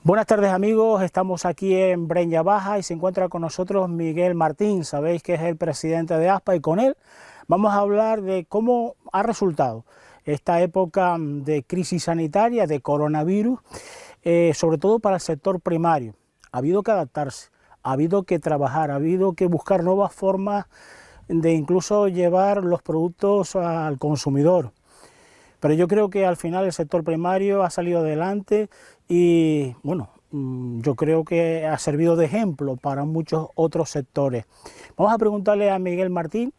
Buenas tardes amigos, estamos aquí en Breña Baja y se encuentra con nosotros Miguel Martín, sabéis que es el presidente de ASPA y con él vamos a hablar de cómo ha resultado esta época de crisis sanitaria, de coronavirus, sobre todo para el sector primario. Ha habido que adaptarse, ha habido que trabajar, ha habido que buscar nuevas formas de incluso llevar los productos al consumidor. Pero yo creo que al final el sector primario ha salido adelante y bueno, yo creo que ha servido de ejemplo para muchos otros sectores. Vamos a preguntarle a Miguel Martín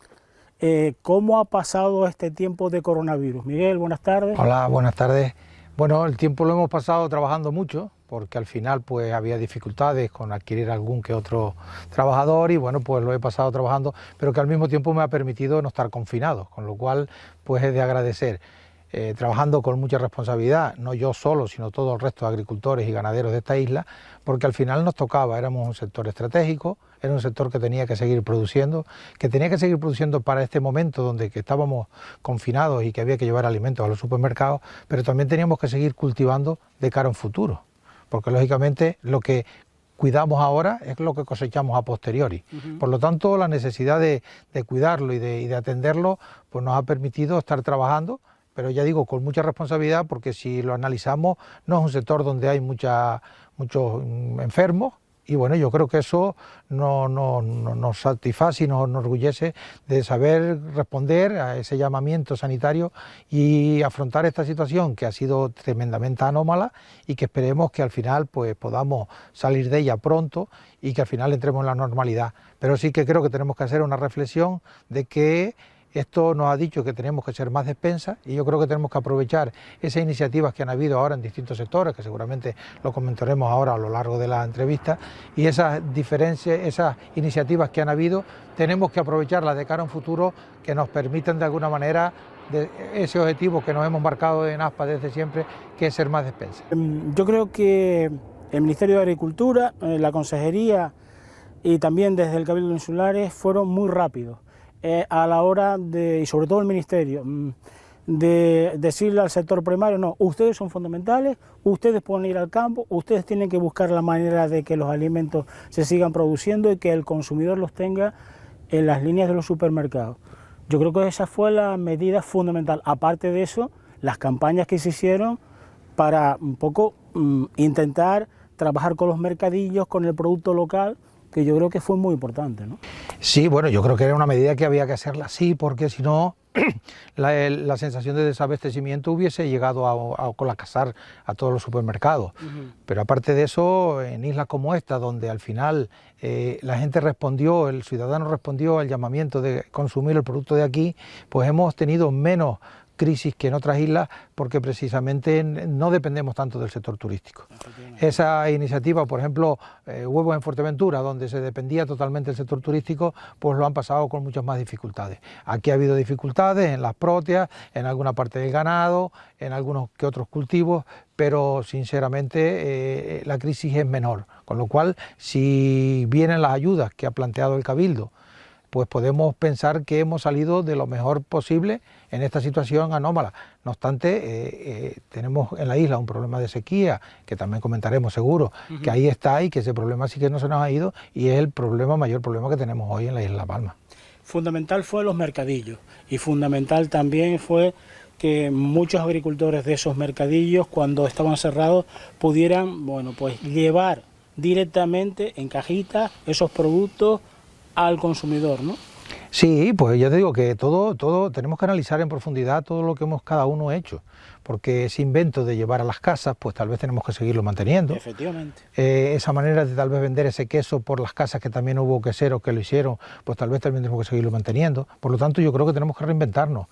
cómo ha pasado este tiempo de coronavirus. Miguel, buenas tardes. Hola, buenas tardes. Bueno, el tiempo lo hemos pasado trabajando mucho, porque al final pues había dificultades con adquirir algún que otro trabajador y bueno, pues lo he pasado trabajando, pero que al mismo tiempo me ha permitido no estar confinado, con lo cual pues es de agradecer. Trabajando con mucha responsabilidad, no yo solo, sino todo el resto de agricultores y ganaderos de esta isla, porque al final nos tocaba, éramos un sector estratégico, era un sector que tenía que seguir produciendo, para este momento donde que estábamos confinados y que había que llevar alimentos a los supermercados, pero también teníamos que seguir cultivando de cara a un futuro, porque lógicamente lo que cuidamos ahora es lo que cosechamos a posteriori. Por lo tanto, la necesidad de cuidarlo y de atenderlo pues nos ha permitido estar trabajando, pero ya digo, con mucha responsabilidad, porque si lo analizamos, no es un sector donde hay muchos enfermos, y bueno, yo creo que eso nos satisface y nos enorgullece de saber responder a ese llamamiento sanitario y afrontar esta situación que ha sido tremendamente anómala y que esperemos que al final pues podamos salir de ella pronto y que al final entremos en la normalidad. Pero sí que creo que tenemos que hacer una reflexión de que esto nos ha dicho que tenemos que ser más despensas y yo creo que tenemos que aprovechar esas iniciativas que han habido ahora en distintos sectores, que seguramente lo comentaremos ahora a lo largo de la entrevista, y esas diferencias, esas iniciativas que han habido, tenemos que aprovecharlas de cara a un futuro que nos permitan de alguna manera de ese objetivo que nos hemos marcado en ASPA desde siempre, que es ser más despensas. Yo creo que el Ministerio de Agricultura, la Consejería y también desde el Cabildo Insulares fueron muy rápidos a la hora de, y sobre todo el Ministerio, de decirle al sector primario, no, ustedes son fundamentales, ustedes pueden ir al campo, ustedes tienen que buscar la manera de que los alimentos se sigan produciendo y que el consumidor los tenga en las líneas de los supermercados. Yo creo que esa fue la medida fundamental. Aparte de eso, las campañas que se hicieron para un poco intentar trabajar con los mercadillos, con el producto local, que yo creo que fue muy importante, ¿no? Sí, bueno, yo creo que era una medida que había que hacerla así, porque si no, la sensación de desabastecimiento hubiese llegado a colapsar a todos los supermercados. Pero aparte de eso, en islas como esta, donde al final la gente respondió, el ciudadano respondió al llamamiento de consumir el producto de aquí, pues hemos tenido menos crisis que en otras islas, porque precisamente no dependemos tanto del sector turístico. Esa iniciativa, por ejemplo, Huevos en Fuerteventura, donde se dependía totalmente del sector turístico, pues lo han pasado con muchas más dificultades. Aquí ha habido dificultades en las próteas, en alguna parte del ganado, en algunos que otros cultivos, pero sinceramente la crisis es menor, con lo cual si vienen las ayudas que ha planteado el Cabildo, pues podemos pensar que hemos salido de lo mejor posible en esta situación anómala. No obstante, tenemos en la isla un problema de sequía, que también comentaremos seguro, que ahí está y que ese problema sí que no se nos ha ido y es el mayor problema que tenemos hoy en la isla de La Palma. Fundamental fue los mercadillos y fundamental también fue que muchos agricultores de esos mercadillos, cuando estaban cerrados, pudieran, bueno, pues llevar directamente en cajitas esos productos al consumidor, ¿no? Sí, pues ya te digo que todo tenemos que analizar en profundidad todo lo que hemos cada uno hecho, porque ese invento de llevar a las casas, pues tal vez tenemos que seguirlo manteniendo. Efectivamente. Esa manera de tal vez vender ese queso por las casas, que también hubo queseros que lo hicieron, pues tal vez también tenemos que seguirlo manteniendo. Por lo tanto, yo creo que tenemos que reinventarnos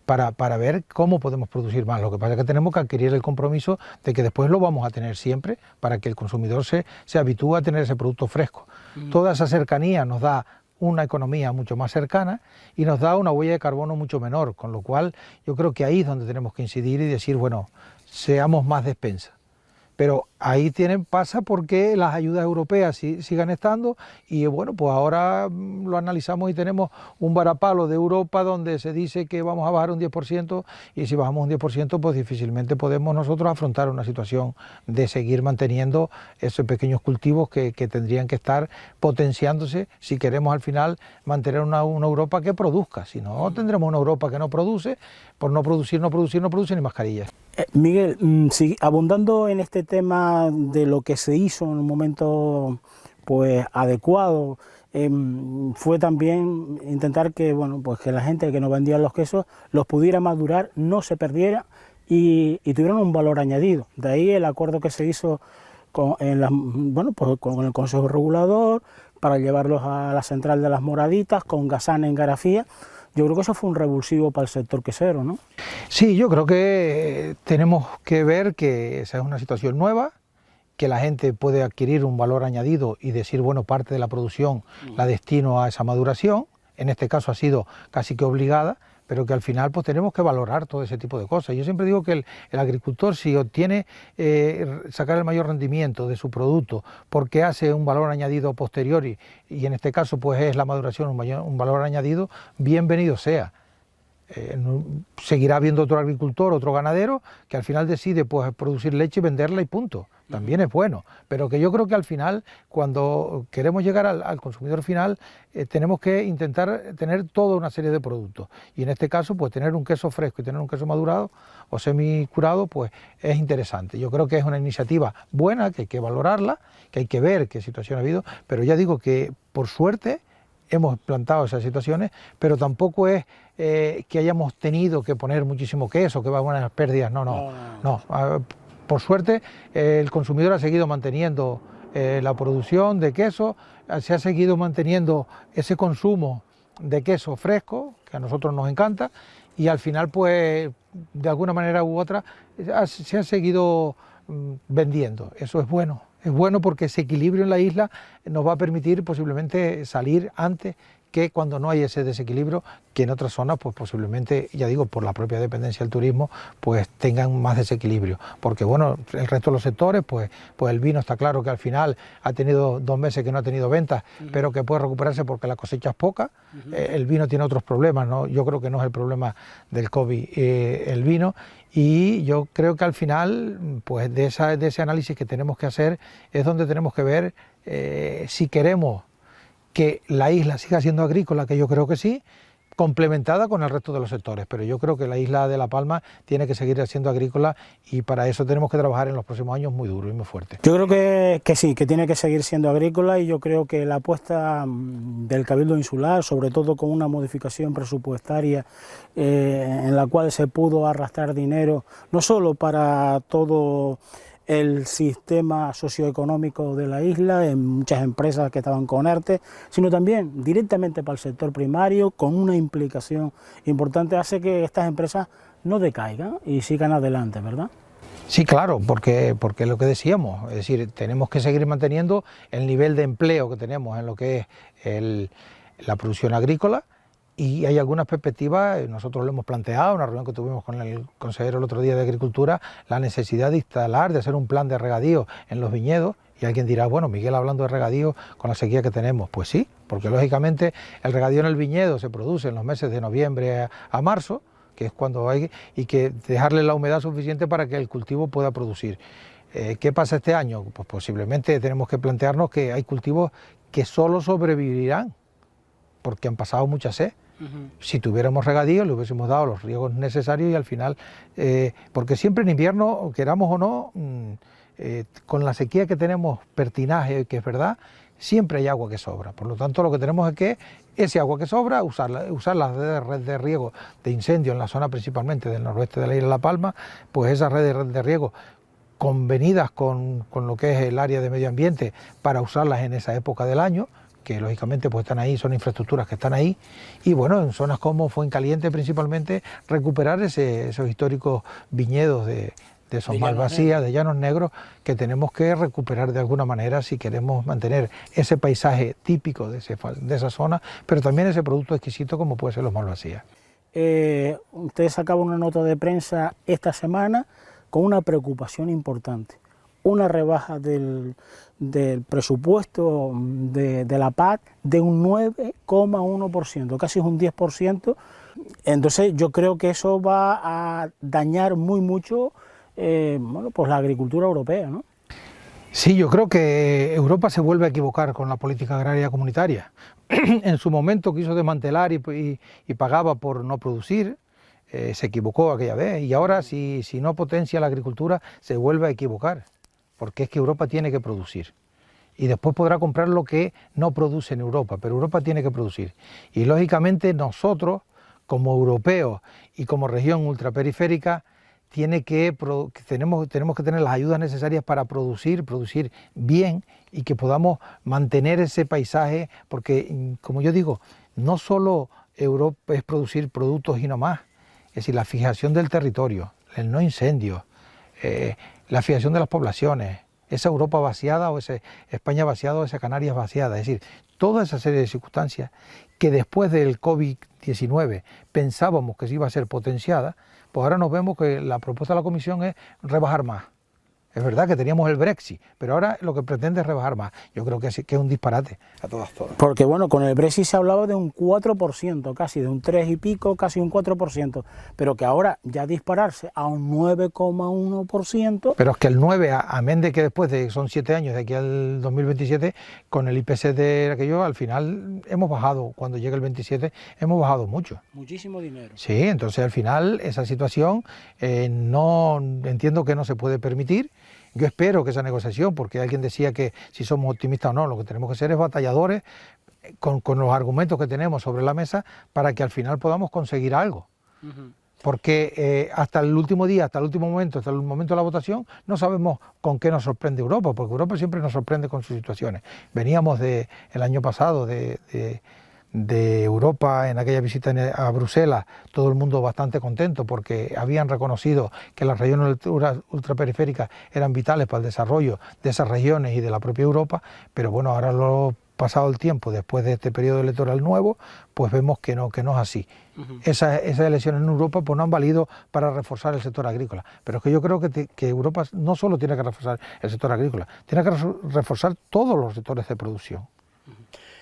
para ver cómo podemos producir más. Lo que pasa es que tenemos que adquirir el compromiso de que después lo vamos a tener siempre, para que el consumidor se habitúe a tener ese producto fresco. Toda esa cercanía nos da una economía mucho más cercana y nos da una huella de carbono mucho menor, con lo cual yo creo que ahí es donde tenemos que incidir y decir, bueno, seamos más despensas. Pero ahí pasa porque las ayudas europeas sigan estando y bueno, pues ahora lo analizamos y tenemos un varapalo de Europa donde se dice que vamos a bajar un 10% y si bajamos un 10% pues difícilmente podemos nosotros afrontar una situación de seguir manteniendo esos pequeños cultivos que tendrían que estar potenciándose si queremos al final mantener una Europa que produzca. Si no, tendremos una Europa que no produce, por no producir ni mascarillas. Miguel, abundando en este tema de lo que se hizo en un momento pues adecuado, fue también intentar que, bueno, pues que la gente que nos vendía los quesos los pudiera madurar, no se perdiera y tuvieran un valor añadido. De ahí el acuerdo que se hizo con el Consejo Regulador para llevarlos a la central de las Moraditas, con Gasana en Garafía. Yo creo que eso fue un revulsivo para el sector quesero, ¿no? Sí, yo creo que tenemos que ver que esa es una situación nueva, que la gente puede adquirir un valor añadido y decir, bueno, parte de la producción la destino a esa maduración, en este caso ha sido casi que obligada, pero que al final pues tenemos que valorar todo ese tipo de cosas. Yo siempre digo que el agricultor, si obtiene sacar el mayor rendimiento de su producto porque hace un valor añadido a posteriori, y en este caso pues es la maduración un valor añadido, bienvenido sea. Seguirá habiendo otro agricultor, otro ganadero, que al final decide pues producir leche y venderla y punto. También es bueno, pero que yo creo que al final, cuando queremos llegar al consumidor final, tenemos que intentar tener toda una serie de productos. Y en este caso, pues tener un queso fresco y tener un queso madurado o semicurado, pues es interesante. Yo creo que es una iniciativa buena, que hay que valorarla, que hay que ver qué situación ha habido, pero ya digo que por suerte hemos plantado esas situaciones, pero tampoco es que hayamos tenido que poner muchísimo queso, que va a haber unas pérdidas, no. Por suerte el consumidor ha seguido manteniendo la producción de queso, se ha seguido manteniendo ese consumo de queso fresco, que a nosotros nos encanta, y al final pues de alguna manera u otra se ha seguido vendiendo. Eso es bueno. Es bueno porque ese equilibrio en la isla nos va a permitir posiblemente salir antes que cuando no hay ese desequilibrio, que en otras zonas pues posiblemente, ya digo, por la propia dependencia del turismo, pues tengan más desequilibrio. Porque bueno, el resto de los sectores, pues el vino está claro que al final ha tenido 2 meses que no ha tenido ventas, pero que puede recuperarse porque la cosecha es poca. El vino tiene otros problemas, ¿no? Yo creo que no es el problema del COVID el vino. Y yo creo que al final, pues de ese análisis que tenemos que hacer, es donde tenemos que ver si queremos que la isla siga siendo agrícola, que yo creo que sí, complementada con el resto de los sectores, pero yo creo que la isla de La Palma tiene que seguir siendo agrícola y para eso tenemos que trabajar en los próximos años muy duro y muy fuerte. Yo creo que sí, que tiene que seguir siendo agrícola y yo creo que la apuesta del Cabildo Insular, sobre todo con una modificación presupuestaria en la cual se pudo arrastrar dinero, no solo para todo el sistema socioeconómico de la isla, en muchas empresas que estaban con ERTE, sino también directamente para el sector primario, con una implicación importante, hace que estas empresas no decaigan y sigan adelante, ¿verdad? Sí, claro, porque lo que decíamos, es decir, tenemos que seguir manteniendo el nivel de empleo que tenemos en lo que es la producción agrícola. Y hay algunas perspectivas, nosotros lo hemos planteado en una reunión que tuvimos con el consejero el otro día de Agricultura, la necesidad de instalar, de hacer un plan de regadío en los viñedos, y alguien dirá, bueno, Miguel hablando de regadío con la sequía que tenemos, pues sí, porque lógicamente el regadío en el viñedo se produce en los meses de noviembre a marzo, que es cuando hay, y que dejarle la humedad suficiente para que el cultivo pueda producir. ¿Qué pasa este año? Pues posiblemente tenemos que plantearnos que hay cultivos que solo sobrevivirán, porque han pasado mucha sed. Si tuviéramos regadío, le hubiésemos dado los riegos necesarios y al final, porque siempre en invierno, queramos o no, con la sequía que tenemos, pertinaje, que es verdad, siempre hay agua que sobra. Por lo tanto, lo que tenemos es que ese agua que sobra, usar la red de riego de incendio en la zona principalmente del noroeste de la isla de La Palma, pues esas redes de riego convenidas con lo que es el área de medio ambiente para usarlas en esa época del año, que lógicamente pues están ahí, son infraestructuras que están ahí, y bueno, en zonas como Fuencaliente principalmente, recuperar esos históricos viñedos de Malvasía, de Llanos Negros, que tenemos que recuperar de alguna manera si queremos mantener ese paisaje típico de esa zona, pero también ese producto exquisito como puede ser los Malvasías. Ustedes sacaban una nota de prensa esta semana con una preocupación importante, una rebaja del presupuesto de la PAC de un 9,1%, casi es un 10%. Entonces yo creo que eso va a dañar mucho bueno, pues la agricultura europea, ¿no? Sí, yo creo que Europa se vuelve a equivocar con la política agraria comunitaria. En su momento quiso desmantelar y pagaba por no producir, se equivocó aquella vez, y ahora si no potencia la agricultura se vuelve a equivocar, porque es que Europa tiene que producir. Y después podrá comprar lo que no produce en Europa, pero Europa tiene que producir. Y lógicamente nosotros, como europeos y como región ultraperiférica, tenemos que tener las ayudas necesarias para producir bien y que podamos mantener ese paisaje, porque como yo digo, no solo Europa es producir productos y no más, es decir, la fijación del territorio, el no incendio, la fijación de las poblaciones, esa Europa vaciada o esa España vaciada o esa Canarias vaciada, es decir, toda esa serie de circunstancias que después del COVID-19 pensábamos que se iba a ser potenciada, pues ahora nos vemos que la propuesta de la Comisión es rebajar más. Es verdad que teníamos el Brexit, pero ahora lo que pretende es rebajar más. Yo creo que es un disparate a todas. Porque bueno, con el Brexit se hablaba de un 4%, casi de un 3 y pico, casi un 4%, pero que ahora ya dispararse a un 9,1%... Pero es que el 9, amén de que después son 7 años, de aquí al 2027, con el IPC de aquello, al final hemos bajado, cuando llegue el 27, hemos bajado mucho. Muchísimo dinero. Sí, entonces al final esa situación no entiendo que no se puede permitir. Yo espero que esa negociación, porque alguien decía que si somos optimistas o no, lo que tenemos que ser es batalladores con los argumentos que tenemos sobre la mesa para que al final podamos conseguir algo. Porque hasta el último día, hasta el último momento, hasta el momento de la votación, no sabemos con qué nos sorprende Europa, porque Europa siempre nos sorprende con sus situaciones. Veníamos el año pasado de Europa en aquella visita a Bruselas, todo el mundo bastante contento porque habían reconocido que las regiones ultraperiféricas eran vitales para el desarrollo de esas regiones y de la propia Europa, pero bueno, ahora pasado el tiempo, después de este periodo electoral nuevo, pues vemos que no es así. Esas elecciones en Europa pues no han valido para reforzar el sector agrícola, pero es que yo creo que Europa no solo tiene que reforzar el sector agrícola, tiene que reforzar todos los sectores de producción,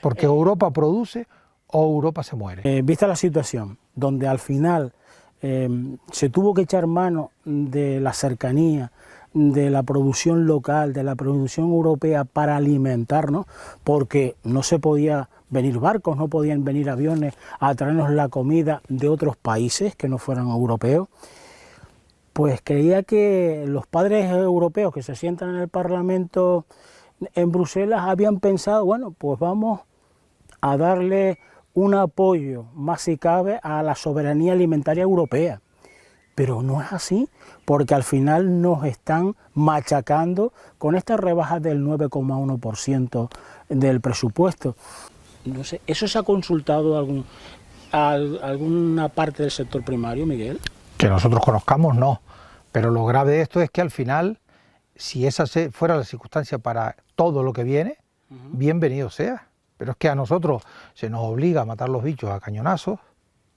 porque Europa produce o Europa se muere. Vista la situación, donde al final se tuvo que echar mano de la cercanía, de la producción local, de la producción europea para alimentarnos, porque no se podía venir barcos, no podían venir aviones a traernos la comida de otros países que no fueran europeos, pues creía que los padres europeos que se sientan en el Parlamento en Bruselas habían pensado, bueno, pues vamos a darle un apoyo más si cabe a la soberanía alimentaria europea. Pero no es así, porque al final nos están machacando con esta rebaja del 9,1% del presupuesto. No sé, ¿eso se ha consultado alguna parte del sector primario, Miguel? Que nosotros conozcamos, no. Pero lo grave de esto es que al final, si esa fuera la circunstancia para todo lo que viene, bienvenido sea. Pero es que a nosotros se nos obliga a matar los bichos a cañonazos,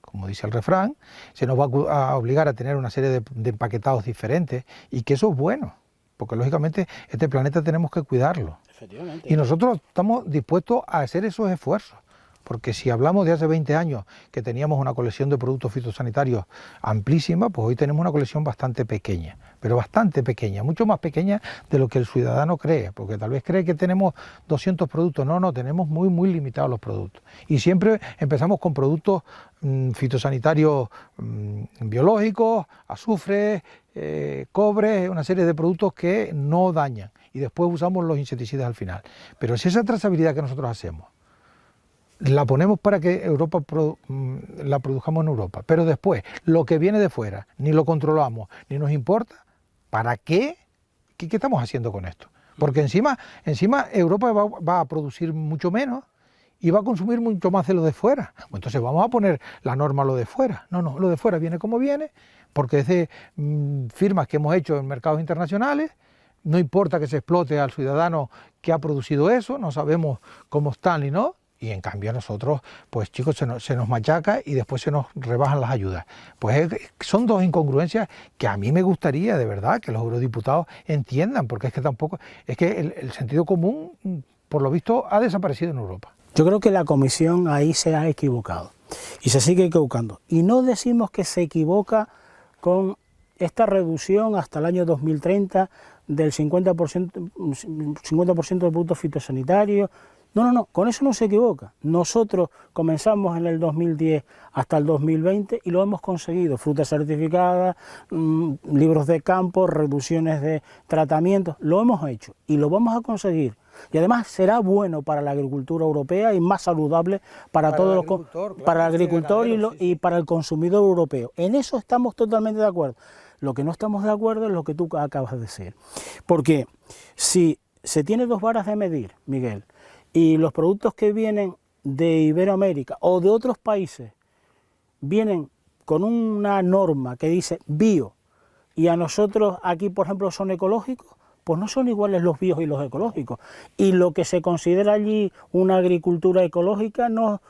como dice el refrán, se nos va a obligar a tener una serie de empaquetados diferentes, y que eso es bueno, porque lógicamente este planeta tenemos que cuidarlo. Efectivamente. Y nosotros estamos dispuestos a hacer esos esfuerzos, porque si hablamos de hace 20 años que teníamos una colección de productos fitosanitarios amplísima, pues hoy tenemos una colección bastante pequeña, pero bastante pequeña, mucho más pequeña de lo que el ciudadano cree, porque tal vez cree que tenemos 200 productos, no, tenemos muy limitados los productos. Y siempre empezamos con productos fitosanitarios biológicos, azufre, cobre, una serie de productos que no dañan, y después usamos los insecticidas al final. Pero si esa trazabilidad que nosotros hacemos la ponemos para que Europa la produjamos en Europa, pero después lo que viene de fuera ni lo controlamos ni nos importa, ¿para qué? ¿Qué estamos haciendo con esto? Porque encima Europa va a producir mucho menos y va a consumir mucho más de lo de fuera. Entonces vamos a poner la norma a lo de fuera. No, lo de fuera viene como viene, porque es de firmas que hemos hecho en mercados internacionales. No importa que se explote al ciudadano que ha producido eso, no sabemos cómo están y no. Y en cambio a nosotros, pues chicos, se nos machaca y después se nos rebajan las ayudas. Pues son dos incongruencias que a mí me gustaría de verdad que los eurodiputados entiendan, porque es que tampoco, es que el sentido común, por lo visto, ha desaparecido en Europa. Yo creo que la Comisión ahí se ha equivocado y se sigue equivocando. Y no decimos que se equivoca con esta reducción hasta el año 2030 del 50% del producto fitosanitario. No, con eso no se equivoca. Nosotros comenzamos en el 2010 hasta el 2020 y lo hemos conseguido. Frutas certificadas, libros de campo, reducciones de tratamientos, lo hemos hecho y lo vamos a conseguir. Y además será bueno para la agricultura europea y más saludable para todos los, para el agricultor y para el consumidor europeo. En eso estamos totalmente de acuerdo. Lo que no estamos de acuerdo es lo que tú acabas de decir. Porque si se tiene dos varas de medir, Miguel, y los productos que vienen de Iberoamérica o de otros países vienen con una norma que dice bio y a nosotros aquí, por ejemplo, son ecológicos, pues no son iguales los bios y los ecológicos. Y lo que se considera allí una agricultura ecológica no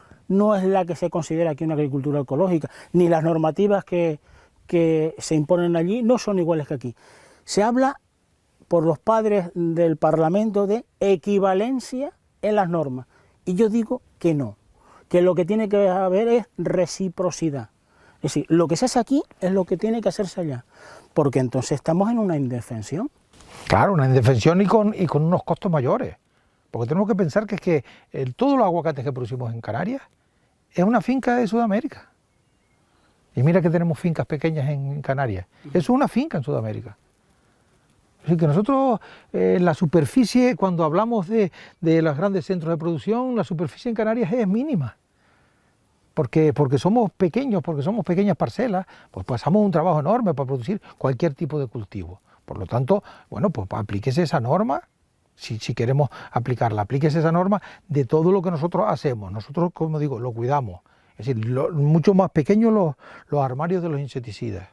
es la que se considera aquí una agricultura ecológica, ni las normativas que se imponen allí no son iguales que aquí. Se habla por los padres del Parlamento de equivalencia en las normas, y yo digo que no, que lo que tiene que haber es reciprocidad. Es decir, lo que se hace aquí es lo que tiene que hacerse allá, porque entonces estamos en una indefensión. Claro, una indefensión y con unos costos mayores, porque tenemos que pensar que es que todos los aguacates que producimos en Canarias es una finca de Sudamérica. Y mira que tenemos fincas pequeñas en Canarias, eso es una finca en Sudamérica. Así que nosotros, la superficie, cuando hablamos de los grandes centros de producción, la superficie en Canarias es mínima. Porque somos pequeños, porque somos pequeñas parcelas, pues pasamos un trabajo enorme para producir cualquier tipo de cultivo. Por lo tanto, bueno, pues aplíquese esa norma, si queremos aplicarla, aplíquese esa norma de todo lo que nosotros hacemos. Nosotros, como digo, lo cuidamos. Es decir, mucho más pequeños los armarios de los insecticidas.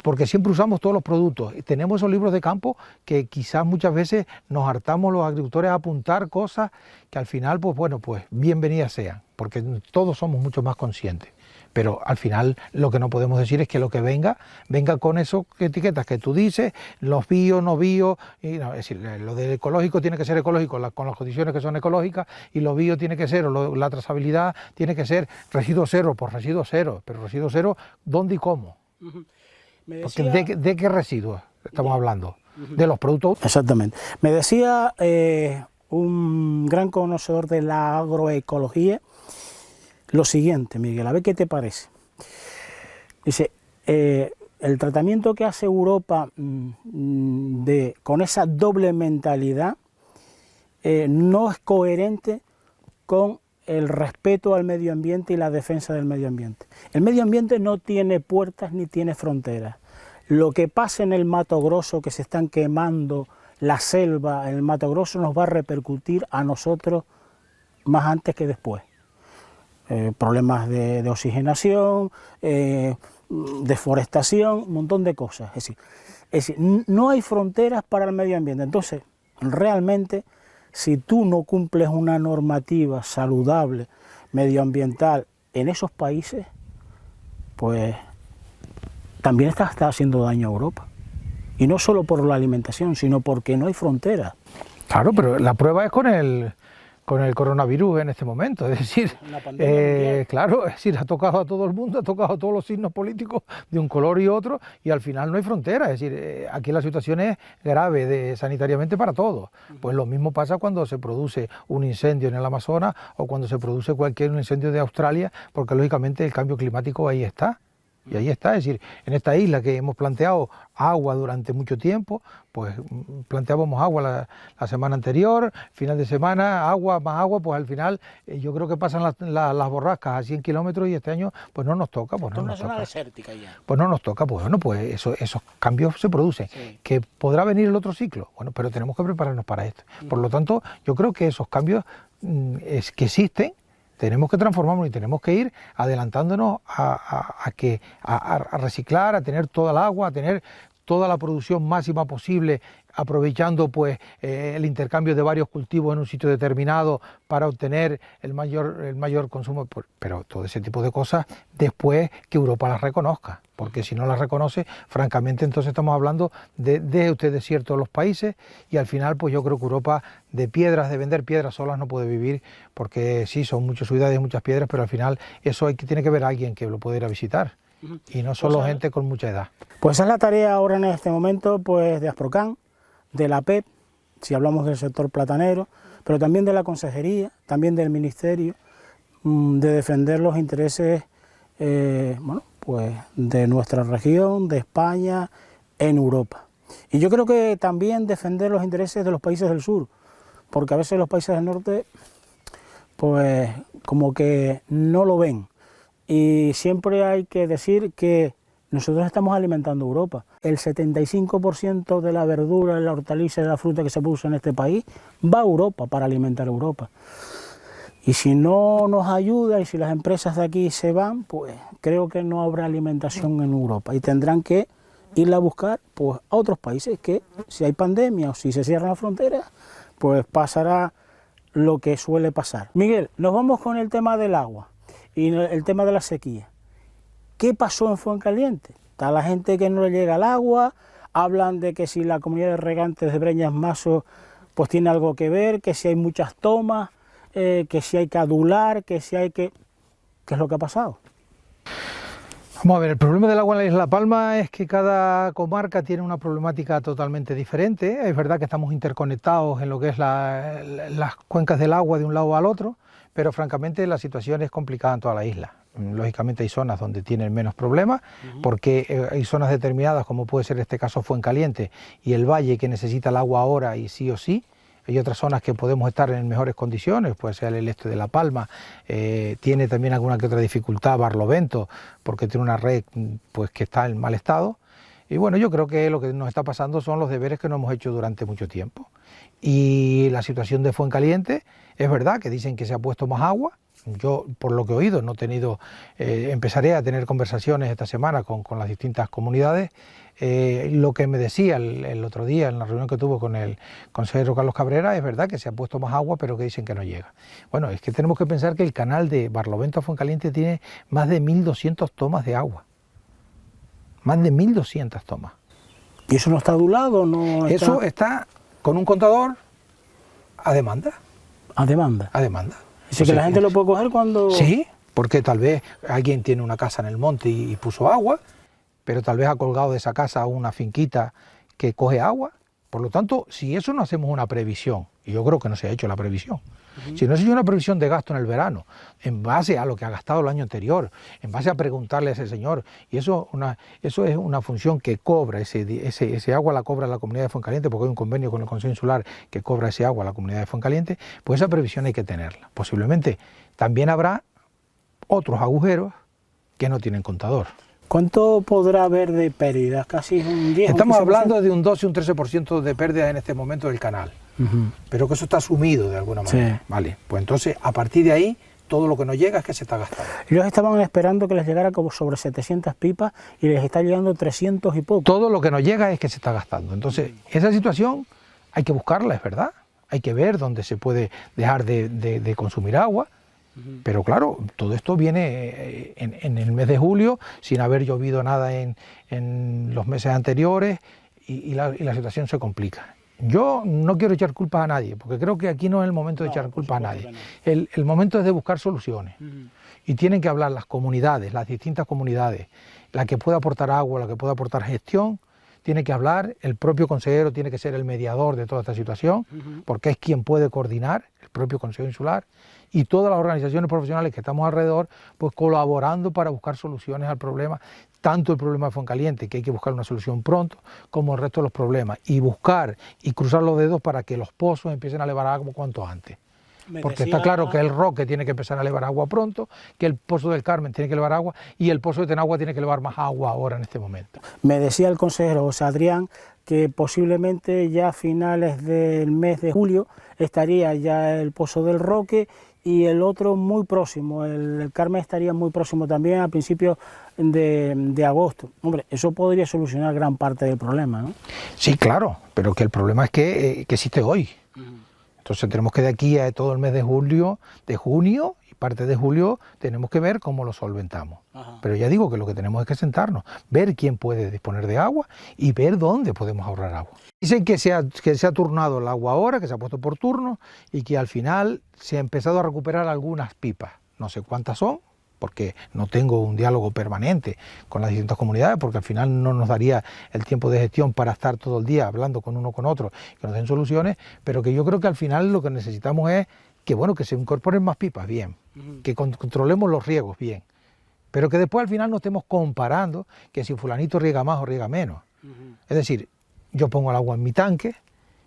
Porque siempre usamos todos los productos. Y tenemos esos libros de campo que quizás muchas veces nos hartamos los agricultores a apuntar cosas que al final, pues bueno, pues bienvenidas sean, porque todos somos mucho más conscientes. Pero al final lo que no podemos decir es que lo que venga con esas etiquetas que tú dices, los bio, no bio, y no, es decir, lo del ecológico tiene que ser ecológico con las condiciones que son ecológicas, y lo bio tiene que ser, o la trazabilidad tiene que ser residuo cero por residuo cero, pero residuo cero, ¿dónde y cómo? Decía, porque ¿de qué residuos estamos hablando? De los productos. Exactamente. Me decía un gran conocedor de la agroecología lo siguiente, Miguel, a ver qué te parece. Dice, el tratamiento que hace Europa con esa doble mentalidad no es coherente con el respeto al medio ambiente y la defensa del medio ambiente. El medio ambiente no tiene puertas ni tiene fronteras. Lo que pasa en el Mato Grosso, que se están quemando la selva, el Mato Grosso nos va a repercutir a nosotros más antes que después. Problemas de oxigenación, deforestación, un montón de cosas. Es decir, no hay fronteras para el medio ambiente. Entonces, realmente, si tú no cumples una normativa saludable, medioambiental, en esos países, pues también está haciendo daño a Europa. Y no solo por la alimentación, sino porque no hay fronteras. Claro, pero la prueba es con el coronavirus en este momento, es decir, claro, es decir, ha tocado a todo el mundo, ha tocado a todos los signos políticos de un color y otro, y al final no hay frontera, es decir, aquí la situación es grave sanitariamente para todos. Pues lo mismo pasa cuando se produce un incendio en el Amazonas o cuando se produce cualquier incendio de Australia, porque lógicamente el cambio climático ahí está. Y ahí está, es decir, en esta isla que hemos planteado agua durante mucho tiempo, pues planteábamos agua la semana anterior, final de semana, agua, más agua, pues al final yo creo que pasan las borrascas a 100 kilómetros y este año pues no nos toca. Pues no nos toca. Desértica ya. Pues no nos toca, pues bueno, pues esos cambios se producen. Sí. ¿Que podrá venir el otro ciclo? Bueno, pero tenemos que prepararnos para esto. Por lo tanto, yo creo que esos cambios que existen, tenemos que transformarnos y tenemos que ir adelantándonos a reciclar, a tener toda el agua, a tener toda la producción máxima posible, aprovechando pues el intercambio de varios cultivos en un sitio determinado para obtener el mayor consumo, pero todo ese tipo de cosas después que Europa las reconozca, porque si no las reconoce, francamente entonces estamos hablando de usted desierto de los países, y al final pues yo creo que Europa de vender piedras solas no puede vivir, porque sí, son muchas ciudades, muchas piedras, pero al final eso tiene que ver alguien que lo pueda ir a visitar, y no solo gente con mucha edad. Pues esa es la tarea ahora en este momento pues de Asprocan, de la PEP, si hablamos del sector platanero, pero también de la Consejería, también del Ministerio, de defender los intereses bueno, pues de nuestra región, de España, en Europa. Y yo creo que también defender los intereses de los países del sur, porque a veces los países del norte pues como que no lo ven. Y siempre hay que decir que nosotros estamos alimentando a Europa. El 75% de la verdura, la hortaliza y la fruta que se produce en este país va a Europa para alimentar a Europa. Y si no nos ayuda y si las empresas de aquí se van, pues creo que no habrá alimentación en Europa y tendrán que irla a buscar pues, a otros países que si hay pandemia o si se cierran las fronteras, pues pasará lo que suele pasar. Miguel, nos vamos con el tema del agua y el tema de la sequía. ¿Qué pasó en Fuencaliente? Está la gente que no le llega el agua, hablan de que si la comunidad de regantes de Breñas Maso pues tiene algo que ver, que si hay muchas tomas, que si hay que adular, que si hay que... ¿Qué es lo que ha pasado? Vamos a ver, el problema del agua en la Isla de La Palma es que cada comarca tiene una problemática totalmente diferente. Es verdad que estamos interconectados en lo que es las cuencas del agua de un lado al otro, pero francamente la situación es complicada en toda la isla. Lógicamente hay zonas donde tienen menos problemas, porque hay zonas determinadas, como puede ser este caso Fuencaliente, y el valle que necesita el agua ahora y sí o sí. Hay otras zonas que podemos estar en mejores condiciones, puede ser el este de La Palma, tiene también alguna que otra dificultad Barlovento, porque tiene una red pues, que está en mal estado. Y bueno, yo creo que lo que nos está pasando son los deberes que no hemos hecho durante mucho tiempo. Y la situación de Fuencaliente, es verdad que dicen que se ha puesto más agua. Yo, por lo que he oído, no he tenido, empezaré a tener conversaciones esta semana con las distintas comunidades. Lo que me decía el otro día en la reunión que tuvo con el consejero Carlos Cabrera, es verdad que se ha puesto más agua, pero que dicen que no llega. Bueno, es que tenemos que pensar que el canal de Barlovento a Fuencaliente tiene más de 1.200 tomas de agua. Más de 1.200 tomas. ¿Y eso no está adulado? No está... Eso está con un contador a demanda. ¿A demanda? A demanda. Así que la gente lo puede coger cuando... Sí, porque tal vez alguien tiene una casa en el monte y puso agua, pero tal vez ha colgado de esa casa una finquita que coge agua. Por lo tanto, si eso no hacemos una previsión, y yo creo que no se ha hecho la previsión, si no se ha hecho una previsión de gasto en el verano, en base a lo que ha gastado el año anterior, en base a preguntarle a ese señor, y eso es una función que cobra, ese agua la cobra la Comunidad de Fuencaliente, porque hay un convenio con el Consejo Insular que cobra ese agua a la Comunidad de Fuencaliente, pues esa previsión hay que tenerla. Posiblemente también habrá otros agujeros que no tienen contador. ¿Cuánto podrá haber de pérdidas? Casi un 10%. Estamos hablando de un 12 y un 13% de pérdidas en este momento del canal, pero que eso está asumido de alguna manera. Sí. Vale, pues entonces a partir de ahí todo lo que nos llega es que se está gastando. Ellos estaban esperando que les llegara como sobre 700 pipas y les está llegando 300 y poco. Todo lo que nos llega es que se está gastando. Entonces esa situación hay que buscarla, es verdad. Hay que ver dónde se puede dejar de consumir agua. Pero claro, todo esto viene en el mes de julio, sin haber llovido nada en los meses anteriores, y la situación se complica. Yo no quiero echar culpas a nadie, porque creo que aquí no es el momento de echar culpas a nadie. No. El momento es de buscar soluciones. Y tienen que hablar las comunidades, las distintas comunidades, la que pueda aportar agua, la que pueda aportar gestión. Tiene que hablar, el propio consejero tiene que ser el mediador de toda esta situación, porque es quien puede coordinar, el propio Consejo Insular, y todas las organizaciones profesionales que estamos alrededor, pues colaborando para buscar soluciones al problema, tanto el problema de Fuencaliente, que hay que buscar una solución pronto, como el resto de los problemas, y buscar y cruzar los dedos para que los pozos empiecen a elevar agua cuanto antes. Porque está claro que el Roque tiene que empezar a elevar agua pronto, que el Pozo del Carmen tiene que elevar agua y el Pozo de Tenagua tiene que elevar más agua ahora en este momento. Me decía el consejero José Adrián que posiblemente ya a finales del mes de julio estaría ya el Pozo del Roque y el otro muy próximo, el Carmen estaría muy próximo también a principios de agosto. Hombre, eso podría solucionar gran parte del problema, ¿no? Sí, claro, pero que el problema es que existe hoy. Entonces tenemos que de aquí a todo el mes de julio, de junio y parte de julio, tenemos que ver cómo lo solventamos. Ajá. Pero ya digo que lo que tenemos es que sentarnos, ver quién puede disponer de agua y ver dónde podemos ahorrar agua. Dicen que se ha turnado el agua ahora, que se ha puesto por turno y que al final se ha empezado a recuperar algunas pipas. No sé cuántas son, porque no tengo un diálogo permanente con las distintas comunidades, porque al final no nos daría el tiempo de gestión para estar todo el día hablando con uno con otro, que nos den soluciones, pero que yo creo que al final lo que necesitamos es que, bueno, que se incorporen más pipas, bien, que controlemos los riegos, bien, pero que después al final no estemos comparando que si fulanito riega más o riega menos. Es decir, yo pongo el agua en mi tanque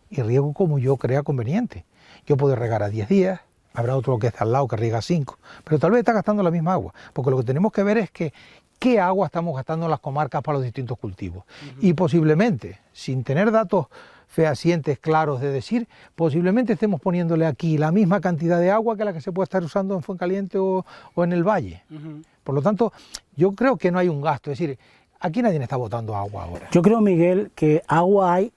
y riego como yo crea conveniente. Yo puedo regar a 10 días, habrá otro que está al lado que riega 5, pero tal vez está gastando la misma agua, porque lo que tenemos que ver es que qué agua estamos gastando en las comarcas para los distintos cultivos. Y posiblemente, sin tener datos fehacientes claros de decir, posiblemente estemos poniéndole aquí la misma cantidad de agua que la que se puede estar usando en Fuencaliente o en el Valle. Por lo tanto, yo creo que no hay un gasto, es decir, aquí nadie está botando agua ahora. Yo creo, Miguel, que agua hay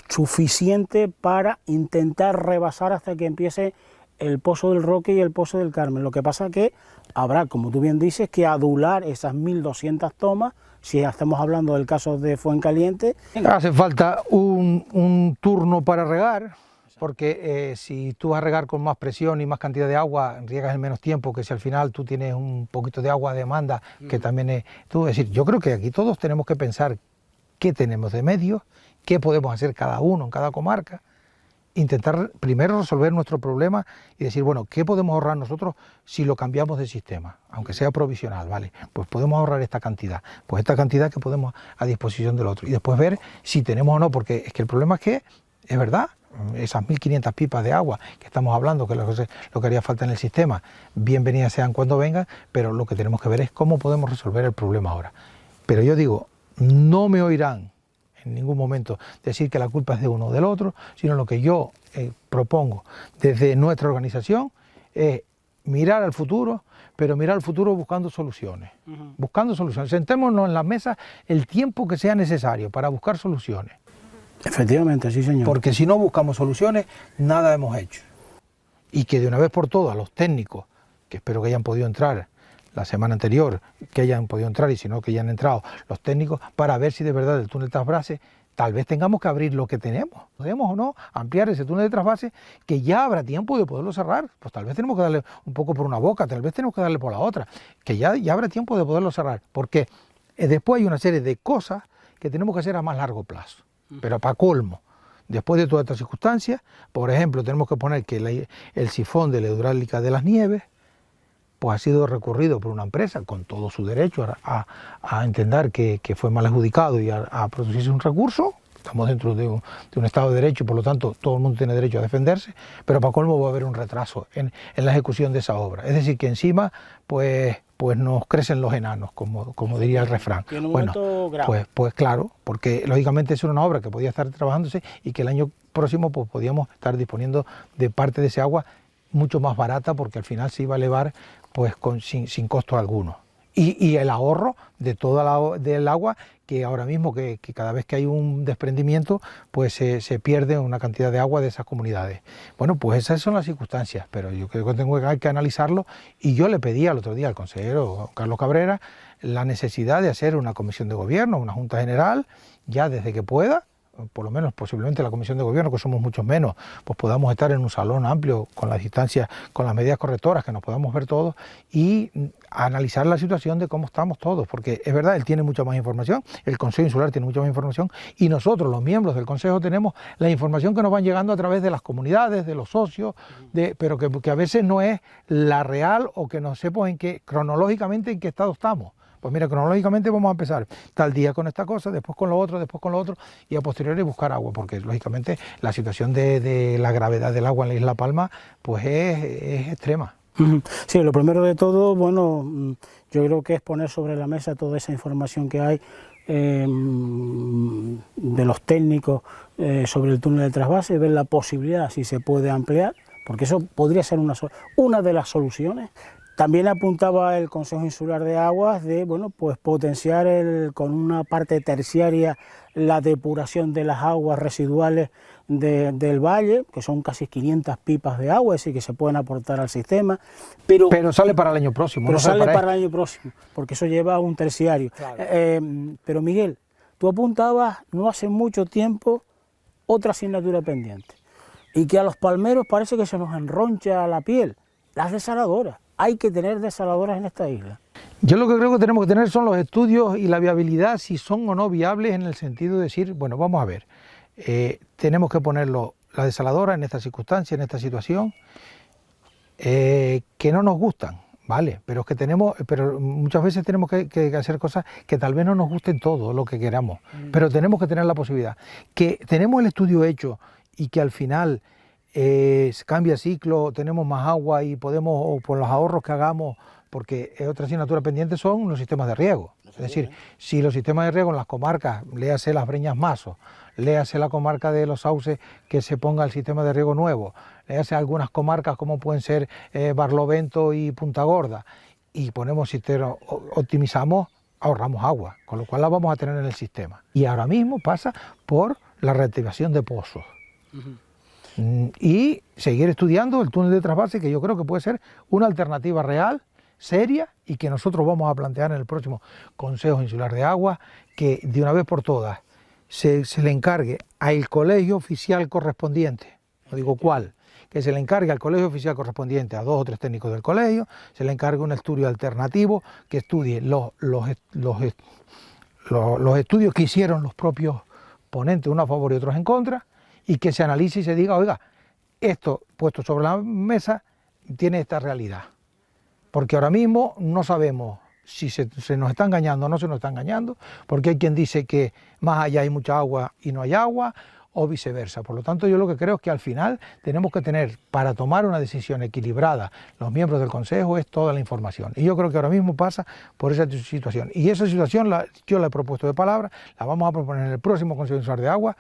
suficiente para intentar rebasar hasta que empiece el Pozo del Roque y el Pozo del Carmen. Lo que pasa es que habrá, como tú bien dices, que adular esas 1.200 tomas, si estamos hablando del caso de Fuencaliente. Hace falta un turno para regar, porque si tú vas a regar con más presión y más cantidad de agua, riegas en menos tiempo que si al final tú tienes un poquito de agua a demanda, que también es... Es decir, yo creo que aquí todos tenemos que pensar qué tenemos de medios, qué podemos hacer cada uno en cada comarca, intentar primero resolver nuestro problema y decir, bueno, ¿qué podemos ahorrar nosotros si lo cambiamos de sistema? Aunque sea provisional, ¿vale? Pues podemos ahorrar esta cantidad, pues esta cantidad que podemos a disposición del otro. Y después ver si tenemos o no, porque es que el problema es que, es verdad, esas 1.500 pipas de agua que estamos hablando, que es lo que haría falta en el sistema, bienvenidas sean cuando vengan, pero lo que tenemos que ver es cómo podemos resolver el problema ahora. Pero yo digo, no me oirán en ningún momento decir que la culpa es de uno o del otro, sino lo que yo propongo desde nuestra organización es mirar al futuro, pero mirar al futuro buscando soluciones. Buscando soluciones. Sentémonos en la mesa el tiempo que sea necesario para buscar soluciones. Efectivamente, sí, señor. Porque si no buscamos soluciones, nada hemos hecho. Y que de una vez por todas los técnicos, que espero que hayan podido entrar la semana anterior, que hayan podido entrar y si no que hayan entrado los técnicos para ver si de verdad el túnel de trasvase, tal vez tengamos que abrir lo que tenemos, podemos o no ampliar ese túnel de trasvase que ya habrá tiempo de poderlo cerrar, pues tal vez tenemos que darle un poco por una boca, tal vez tenemos que darle por la otra, que ya habrá tiempo de poderlo cerrar, porque después hay una serie de cosas que tenemos que hacer a más largo plazo, pero para colmo. Después de todas estas circunstancias, por ejemplo, tenemos que poner que el sifón de la hidráulica de las Nieves pues ha sido recurrido por una empresa con todo su derecho a entender que fue mal adjudicado y a producirse un recurso. Estamos dentro de un Estado de Derecho y por lo tanto todo el mundo tiene derecho a defenderse, pero para colmo va a haber un retraso en la ejecución de esa obra. Es decir, que encima pues nos crecen los enanos, como diría el refrán. Bueno, pues claro, porque lógicamente es una obra que podía estar trabajándose y que el año próximo pues podíamos estar disponiendo de parte de ese agua mucho más barata, porque al final se iba a elevar pues sin costo alguno. Y el ahorro de toda del agua, que ahora mismo que cada vez que hay un desprendimiento pues se pierde una cantidad de agua de esas comunidades. Bueno, pues esas son las circunstancias, pero yo creo que tengo que analizarlo, y yo le pedí el otro día al consejero Carlos Cabrera la necesidad de hacer una comisión de gobierno, una junta general, ya desde que pueda, por lo menos posiblemente la comisión de gobierno, que somos muchos menos, pues podamos estar en un salón amplio con las distancias, con las medidas correctoras, que nos podamos ver todos y analizar la situación de cómo estamos todos, porque es verdad, él tiene mucha más información, el Consejo Insular tiene mucha más información y nosotros, los miembros del Consejo, tenemos la información que nos van llegando a través de las comunidades, de los socios, pero que a veces no es la real, o que no sepamos cronológicamente en qué estado estamos. Pues mira, cronológicamente vamos a empezar tal día con esta cosa, después con lo otro, y a posteriori buscar agua, porque lógicamente la situación de la gravedad del agua en la Isla Palma pues es extrema. Sí, lo primero de todo, bueno, yo creo que es poner sobre la mesa toda esa información que hay de los técnicos sobre el túnel de trasvase, ver la posibilidad, si se puede ampliar, porque eso podría ser una de las soluciones. También apuntaba el Consejo Insular de Aguas de, bueno, pues potenciar con una parte terciaria la depuración de las aguas residuales del valle, que son casi 500 pipas de agua, es decir, que se pueden aportar al sistema. Pero sale para el año próximo. Pero no sale para el año próximo, porque eso lleva a un terciario. Claro. Pero Miguel, tú apuntabas no hace mucho tiempo otra asignatura pendiente, y que a los palmeros parece que se nos enroncha la piel, las desaladoras. Hay que tener desaladoras en esta isla. Yo lo que creo que tenemos que tener son los estudios y la viabilidad, si son o no viables, en el sentido de decir, bueno, vamos a ver, tenemos que ponerlo, la desaladora en esta circunstancia, en esta situación, que no nos gustan, ¿vale? Pero muchas veces tenemos que hacer cosas que tal vez no nos gusten todo lo que queramos, pero tenemos que tener la posibilidad. Que tenemos el estudio hecho y que al final cambia ciclo, tenemos más agua y podemos, o por los ahorros que hagamos, porque otra asignatura pendiente son los sistemas de riego. Es decir, si los sistemas de riego en las comarcas, léase las Breñas Masos, léase la comarca de los sauces, que se ponga el sistema de riego nuevo, léase algunas comarcas como pueden ser Barlovento y Punta Gorda, y ponemos sistemas, optimizamos, ahorramos agua, con lo cual la vamos a tener en el sistema. Y ahora mismo pasa por la reactivación de pozos. Y seguir estudiando el túnel de trasvase, que yo creo que puede ser una alternativa real, seria, y que nosotros vamos a plantear en el próximo Consejo Insular de Agua, que de una vez por todas se le encargue al colegio oficial correspondiente, no digo cuál, que se le encargue al colegio oficial correspondiente, a 2 o 3 técnicos del colegio, se le encargue un estudio alternativo que estudie los estudios que hicieron los propios ponentes, unos a favor y otros en contra, y que se analice y se diga, oiga, esto puesto sobre la mesa tiene esta realidad. Porque ahora mismo no sabemos si se nos está engañando o no se nos está engañando, porque hay quien dice que más allá hay mucha agua y no hay agua, o viceversa. Por lo tanto, yo lo que creo es que al final tenemos que tener, para tomar una decisión equilibrada, los miembros del Consejo, es toda la información. Y yo creo que ahora mismo pasa por esa situación. Y esa situación yo la he propuesto de palabra, la vamos a proponer en el próximo Consejo Insular de Agua,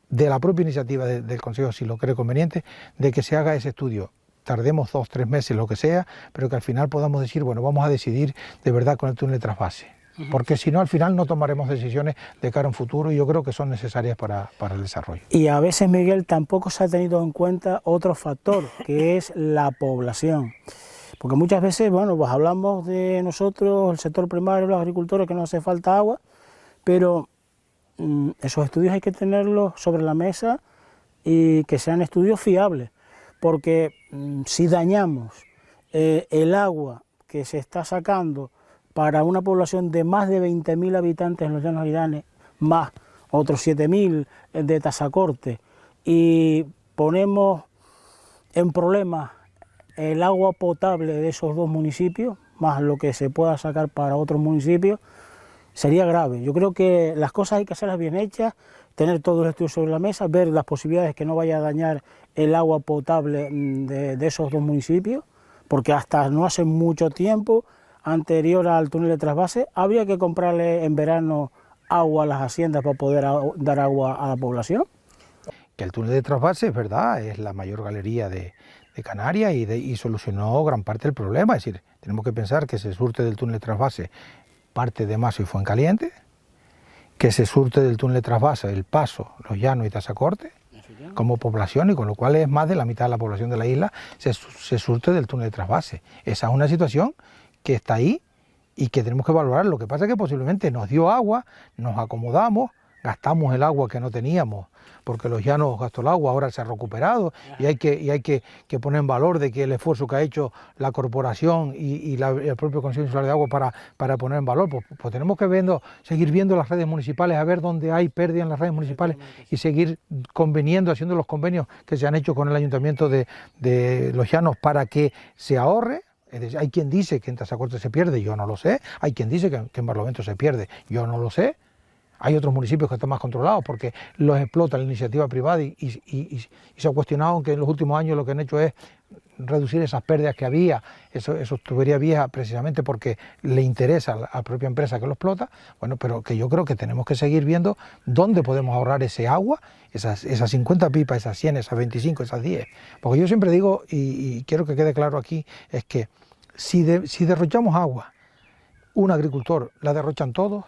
de la propia iniciativa del Consejo, si lo cree conveniente, de que se haga ese estudio. Tardemos 2 o 3 meses, lo que sea, pero que al final podamos decir, bueno, vamos a decidir de verdad con el túnel de trasvase. Porque si no, al final no tomaremos decisiones de cara a un futuro, y yo creo que son necesarias para el desarrollo. Y a veces, Miguel, tampoco se ha tenido en cuenta otro factor, que es la población. Porque muchas veces, bueno, pues hablamos de nosotros, el sector primario, los agricultores, que no hace falta agua, pero esos estudios hay que tenerlos sobre la mesa y que sean estudios fiables, porque si dañamos el agua que se está sacando para una población de más de 20.000 habitantes en los Llanos Airanes, más otros 7.000 de Tazacorte, y ponemos en problemas el agua potable de esos 2 municipios, más lo que se pueda sacar para otros municipios, sería grave. Yo creo que las cosas hay que hacerlas bien hechas, tener todo el estudio sobre la mesa, ver las posibilidades que no vaya a dañar el agua potable de esos 2 municipios, porque hasta no hace mucho tiempo, anterior al túnel de trasvase, había que comprarle en verano agua a las haciendas para poder dar agua a la población. Que el túnel de trasvase, es verdad, es la mayor galería de Canarias y solucionó gran parte del problema. Es decir, tenemos que pensar que se surte del túnel de trasvase parte de Maso y Fuencaliente, que se surte del túnel de trasvase El Paso, Los Llanos y Tazacorte, como población, y con lo cual es más de la mitad de la población de la isla se surte del túnel de trasvase. Esa es una situación que está ahí y que tenemos que valorar. Lo que pasa es que posiblemente nos dio agua, nos acomodamos, gastamos el agua que no teníamos, porque Los Llanos gastó el agua, ahora se ha recuperado, y hay que poner en valor de que el esfuerzo que ha hecho la corporación y el propio Consejo Insular de Agua para poner en valor, pues tenemos que seguir viendo las redes municipales, a ver dónde hay pérdida en las redes municipales, y seguir haciendo los convenios que se han hecho con el Ayuntamiento de Los Llanos para que se ahorre. Es decir, hay quien dice que en Tazacorte se pierde, yo no lo sé. Hay quien dice que en Barlovento se pierde, yo no lo sé. Hay otros municipios que están más controlados porque los explota la iniciativa privada y se ha cuestionado que en los últimos años lo que han hecho es reducir esas pérdidas que había, esos tuberías viejas, precisamente porque le interesa a la propia empresa que lo explota, bueno, pero que yo creo que tenemos que seguir viendo dónde podemos ahorrar ese agua, esas 50 pipas, esas 100, esas 25, esas 10. Porque yo siempre digo, y quiero que quede claro aquí, es que si derrochamos agua, un agricultor la derrochan todos,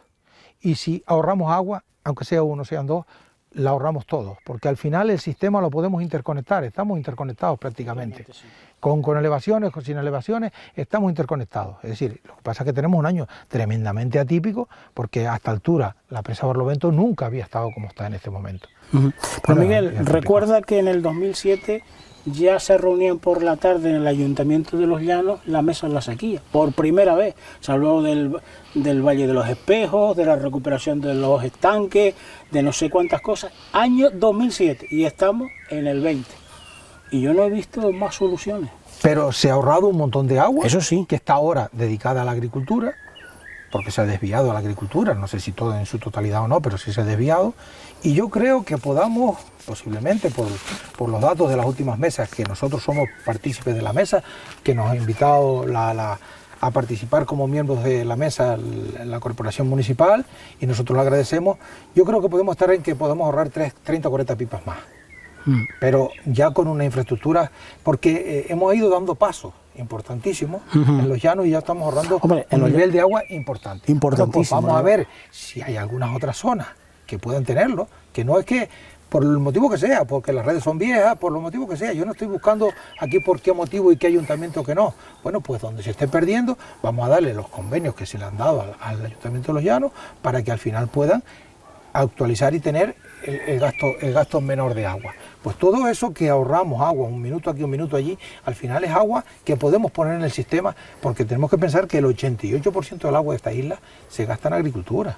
y si ahorramos agua, aunque sea uno, sean dos, la ahorramos todos, porque al final el sistema lo podemos interconectar, estamos interconectados prácticamente, Sí. con elevaciones, sin elevaciones, estamos interconectados. Es decir, lo que pasa es que tenemos un año tremendamente atípico, porque a esta altura la presa Barlovento nunca había estado como está en este momento. Pero Miguel, recuerda que en el 2007 ya se reunían por la tarde en el Ayuntamiento de Los Llanos la mesa de la sequía, por primera vez. Se habló del Valle de los Espejos, de la recuperación de los estanques, de no sé cuántas cosas. Año 2007 y estamos en el 20. Y yo no he visto más soluciones. Pero se ha ahorrado un montón de agua, eso sí, que está ahora dedicada a la agricultura, porque se ha desviado a la agricultura, no sé si todo en su totalidad o no, pero sí se ha desviado, y yo creo que podamos, posiblemente por los datos de las últimas mesas, que nosotros somos partícipes de la mesa, que nos ha invitado a participar como miembros de la mesa en la corporación municipal, y nosotros lo agradecemos. Yo creo que podemos estar en que podemos ahorrar 30 o 40 pipas más, pero ya con una infraestructura, porque hemos ido dando pasos importantísimos en Los Llanos y ya estamos ahorrando un nivel de agua importante. Importantísimo. Pues vamos a ver si hay algunas otras zonas que puedan tenerlo, que no es que por el motivo que sea, porque las redes son viejas, por los motivos que sea. Yo no estoy buscando aquí por qué motivo y qué ayuntamiento que no. Bueno, pues donde se esté perdiendo, vamos a darle los convenios que se le han dado al Ayuntamiento de Los Llanos para que al final puedan actualizar y tener el gasto menor de agua. Pues todo eso que ahorramos agua, un minuto aquí, un minuto allí, al final es agua que podemos poner en el sistema, porque tenemos que pensar que el 88% del agua de esta isla se gasta en agricultura.